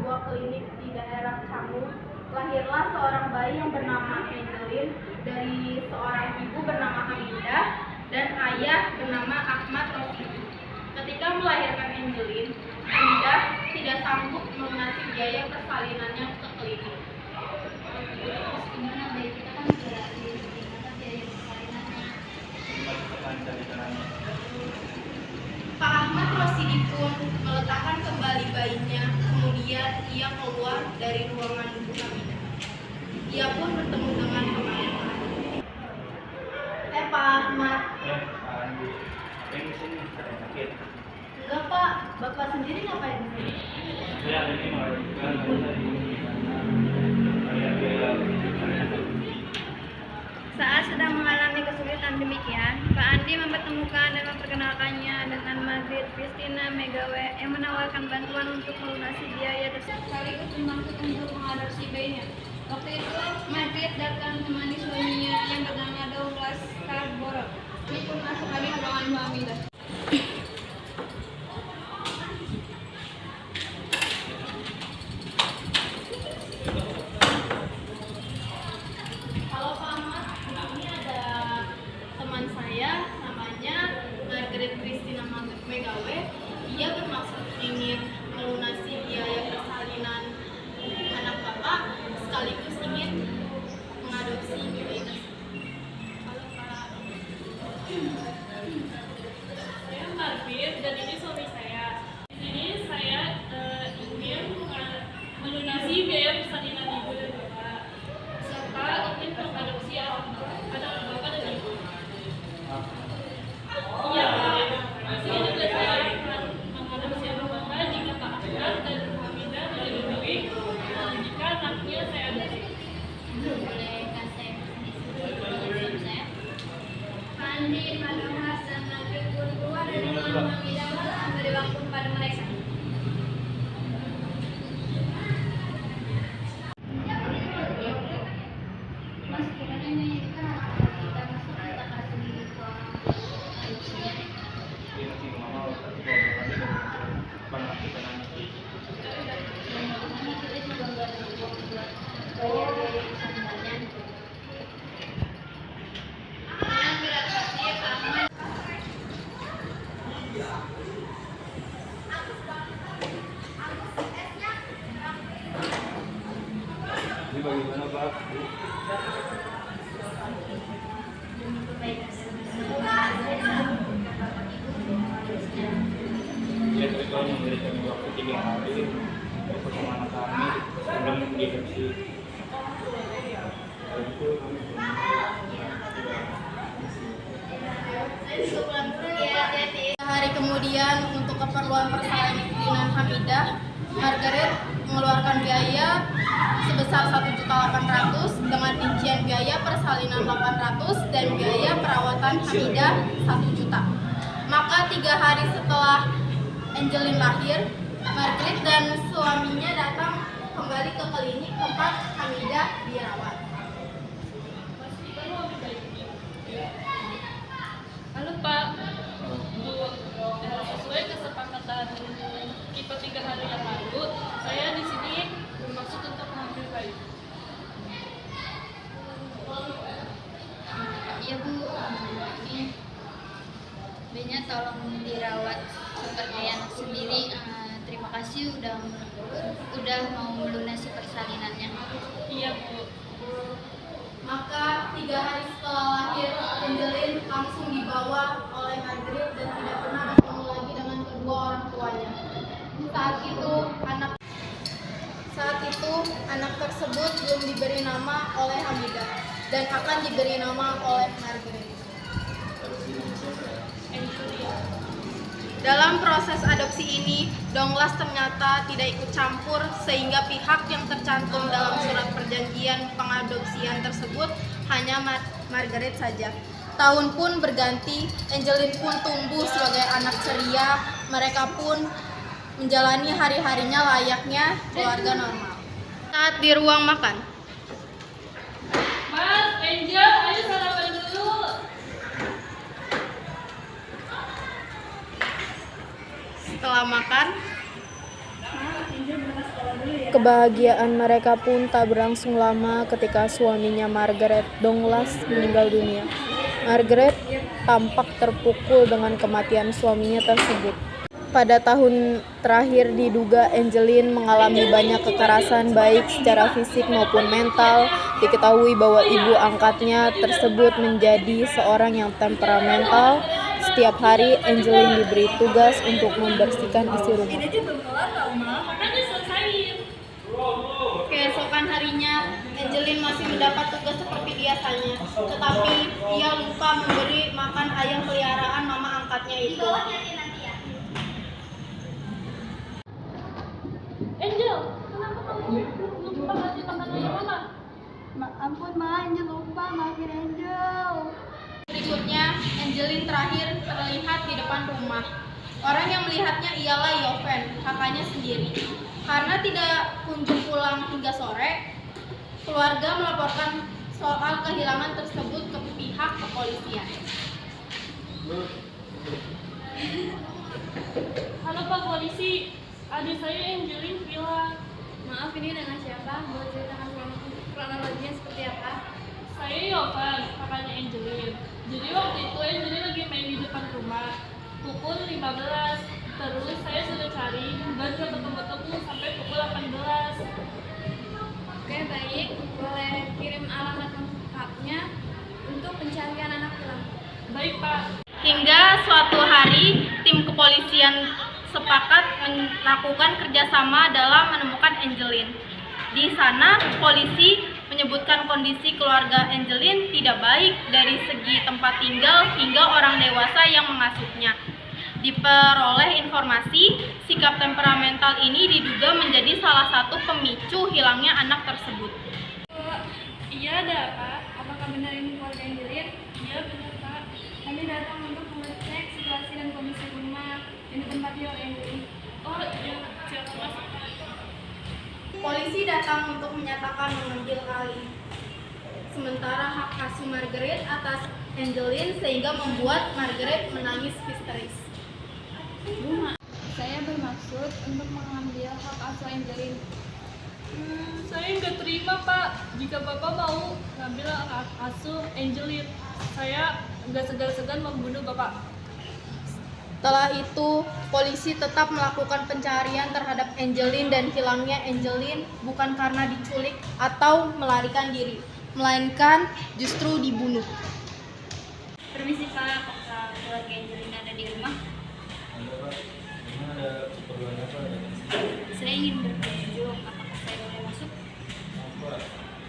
sebuah klinik di daerah Canggu, lahirlah seorang bayi yang bernama Angelin dari seorang ibu bernama Hamidah dan ayah bernama Ahmad Rosidi. Ketika melahirkan Angelin, Hamidah tidak sanggup melunasi biaya persalinannya ke klinik. Gimana bayi kita kan juga diminta biaya persalinannya. Pak Ahmad Rosidi pun meletakkan kembali bayinya, kemudian ia keluar dari ruangan ibu Hamidah. Ia pun bertemu dengan temannya. Pak Ahmad. Pak Andi, apa yang di sini? Ada yang sakit? Enggak Pak, Bapak sendiri ngapain di sini? Saya ini mengajukan Saat sedang mengalami kesulitan demikian, Pak Andi mempertemukan dan memperkenalkannya dengan Margaret Christina Megawe yang menawarkan bantuan untuk melunasi biaya tersebut sekaligus bermaksud untuk mengadopsi bayinya. Waktu itu, Margaret datang menemani suaminya yang bernama Douglas Scarborough. Ini pun masuk lagi ke ruangan Bu Hamidah. Halo Pak Ahmad, ini ada teman saya namanya Margaret Christina Megawe. Dia bermaksud ingin melunasi biaya persalinan anak Bapak sekaligus ingin mengadopsi bayi tersebut. Halo Pak. Saya Margaret dan ini suami saya. Di sini saya ingin melunasi biaya persalinan ibu dan bapak, serta ingin mengadopsi anak bapak dan ibu. Iya, saya juga saya akan mengadopsi anak bapak jika Pak Ahmad dan Bu Hamidah menyetujui jika anaknya saya adopsi. Bolehkah saya bersama saya? Pak Andi, Pak Douglas, dan Margaret pun keluar dari ruangan Bu Hamidah dan memberi waktu kepada mereka. Mas, kiranya ini kan anak kita masuk kita kasih di ruang adopsinya. Dia masih mau tapi kalau kami pernah kita nanti. Dan bagaimana kita juga nggak ada uang buat bayar biaya persalinannya. Dengan berat hati Pak Ahmad. Ini bagaimana Pak? Ya tapi kalau memberikan waktu 3 hari untuk bersama anak kami sebelum diadopsi. Kalau itu kami Hari kemudian untuk keperluan persalinan Hamidah, Margaret mengeluarkan biaya sebesar 1.800.000 dengan rincian biaya persalinan 800 dan biaya perawatan Hamidah 1 juta. Maka 3 hari setelah Angelin lahir, Margaret dan suaminya datang kembali ke klinik tempat Hamidah dirawat. Halo Pak, Bu, sesuai kesepakatan kita 3 hari yang lalu, saya di sini bermaksud untuk mengambil bayi. Iya Bu, ini bayinya tolong dirawat seperti anak sendiri. Terima kasih udah mau melunasi persalinannya. Iya Bu. Maka 3 hari setelah lahir, Angelin langsung dibawa oleh Margaret dan tidak pernah bertemu lagi dengan kedua orang tuanya. Saat itu anak tersebut belum diberi nama oleh Hamidah dan akan diberi nama oleh Margaret. Dalam proses adopsi ini, Douglas ternyata tidak ikut campur sehingga pihak yang tercantum dalam surat perjanjian pengadopsian tersebut hanya Margaret saja. Tahun pun berganti, Angelin pun tumbuh sebagai anak ceria. Mereka pun menjalani hari-harinya layaknya keluarga normal. Saat di ruang makan, Mas, Angel, ayo sarapan dulu. setelah makan, Kebahagiaan mereka pun tak berlangsung lama ketika suaminya Margaret Douglas meninggal dunia. Margaret tampak terpukul dengan kematian suaminya tersebut. Pada tahun terakhir diduga Angeline mengalami banyak kekerasan baik secara fisik maupun mental. Diketahui bahwa ibu angkatnya tersebut menjadi seorang yang temperamental. Setiap hari Angeline diberi tugas untuk membersihkan isi rumah. Keesokan harinya, Angeline masih mendapat tugas seperti biasanya, tetapi ia lupa memberi makan ayam peliharaan mama angkatnya itu. Angel, kenapa kamu lupa kasih makan ayam mama? Ampun Ma, Angel lupa, maafin Angel. Berikutnya, Angeline terakhir terlihat di depan rumah. Orang yang melihatnya ialah Yoven, kakaknya sendiri. Karena tidak kunjung pulang hingga sore, keluarga melaporkan soal kehilangan tersebut ke pihak kepolisian. Halo Pak Polisi, adik saya Angeline hilang. Maaf, ini dengan siapa? Boleh ceritakan kronologinya seperti apa? Saya Yovan, kakaknya Angeline. Jadi waktu itu Angeline lagi main di depan rumah. Pukul 15. Terus saya sudah cari dan gak ketemu-ketemu sampai pukul 18. Oke, baik. Boleh kirim alamat lengkapnya untuk pencarian anak hilang. Baik Pak. Hingga suatu hari, tim kepolisian sepakat melakukan kerjasama dalam menemukan Angeline. Di sana, polisi menyebutkan kondisi keluarga Angeline tidak baik dari segi tempat tinggal hingga orang dewasa yang mengasuhnya. Diperoleh informasi, sikap temperamental ini diduga menjadi salah satu pemicu hilangnya anak tersebut. Iya ada apa? Apakah benar ini keluarga Angeline? Iya benar Pak. Kami datang untuk mengecek situasi dan kondisi rumah yang ditempati oleh Angeline. Oh iya, siapa Mas? Polisi datang untuk menyatakan mengambil alih sementara hak asuh Margaret atas Angeline sehingga membuat Margaret menangis histeris. Bu, saya bermaksud untuk mengambil hak asuh Angeline. Saya nggak terima Pak. Jika Bapak mau ngambil hak asuh Angeline, saya nggak segan-segan membunuh Bapak. Setelah itu, polisi tetap melakukan pencarian terhadap Angeline dan hilangnya Angeline bukan karena diculik atau melarikan diri, melainkan justru dibunuh. Permisi Pak, apakah keluarga Angeline ada di rumah? Ada Pak, ini ada keperluan apa? Saya ingin berkunjung, apakah saya boleh masuk? Maaf Pak,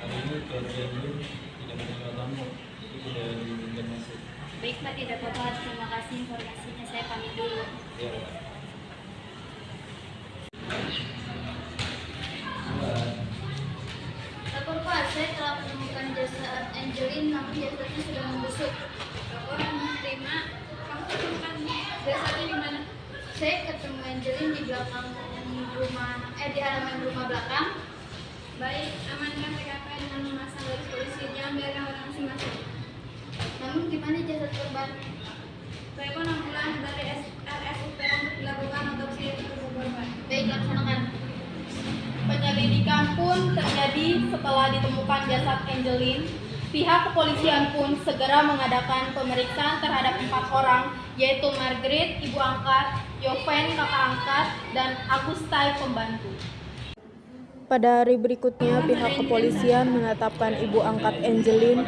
hari ini keluarga ini tidak menerima tamu, itu tidak diizinkan masuk. Baik Pak, tidak apa-apa. Terima kasih informasinya. Saya pamit dulu. Ya Pak. Lapor Pak, saya telah menemukan jasad Angeline, namun jasadnya sudah membusuk. Laporan menerima. Kamu ketemukan jasadnya di mana? Saya ketemu Angeline di belakang rumah, di halaman rumah belakang. Baik, amankan TKP dengan memasang garis polisi. Jangan biarkan orang asing masuk. Namun gimana jasad korban? Telepon ambulans dari RSUP untuk dilakukan otopsi tubuh korban. Baik, laksanakan. Penyelidikan pun terjadi setelah ditemukan jasad Angeline. Pihak kepolisian pun segera mengadakan pemeriksaan terhadap 4 orang, yaitu Margaret, ibu angkat, Yoven, kakak angkat, dan Agustai, pembantu. Pada hari berikutnya, pihak kepolisian menetapkan ibu angkat Angeline,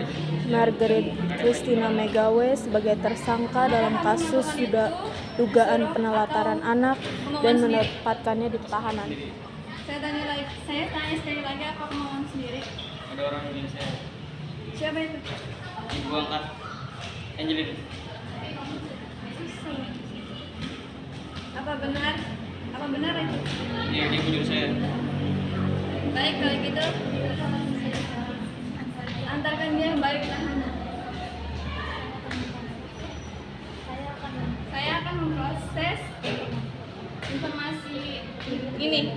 Margaret Christina Megawe, sebagai tersangka dalam kasus dugaan penelataran anak dan menempatkannya di tahanan. Saya tanya sekali lagi, apa kemauan sendiri? Ada orang Indonesia, Siapa itu? ibu angkat Angeline. Apa benar itu? Iya, dia menyuruh saya. Baik, kalau gitu antarkan dia balik tahanan. Saya akan memproses informasi ini.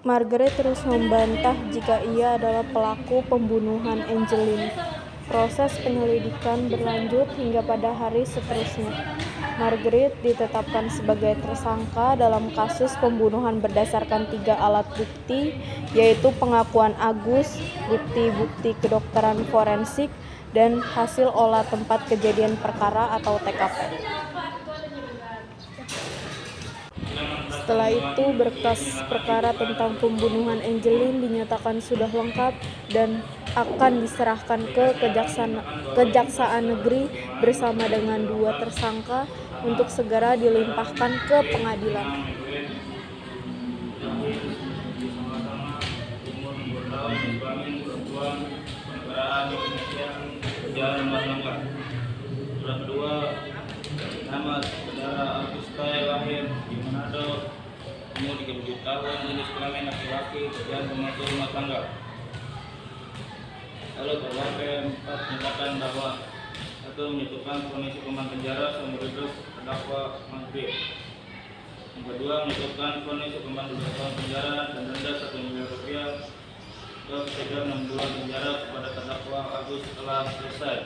Margaret terus membantah jika ia adalah pelaku pembunuhan Angeline. Proses penyelidikan berlanjut hingga pada hari seterusnya. Margaret ditetapkan sebagai tersangka dalam kasus pembunuhan berdasarkan 3 alat bukti, yaitu pengakuan Agus, bukti-bukti kedokteran forensik, dan hasil olah tempat kejadian perkara atau TKP. Setelah itu, berkas perkara tentang pembunuhan Angeline dinyatakan sudah lengkap dan akan diserahkan ke Kejaksaan Negeri bersama dengan 2 tersangka untuk segera dilimpahkan ke pengadilan. Surat kedua, nama saudara Agus lahir di Manado, umur 37 tahun, jenis kelamin laki-laki, kerjaan pembantu rumah tangga. Lalu terdapat 4 menyatakan bahwa 1. Menjatuhkan vonis hukuman penjara seumur hidup terdakwa Margaret. Yang kedua, menjatuhkan vonis hukuman 12 tahun penjara dan denda Rp1 miliar. Ketiga, 6 bulan penjara kepada terdakwa Agus setelah selesai.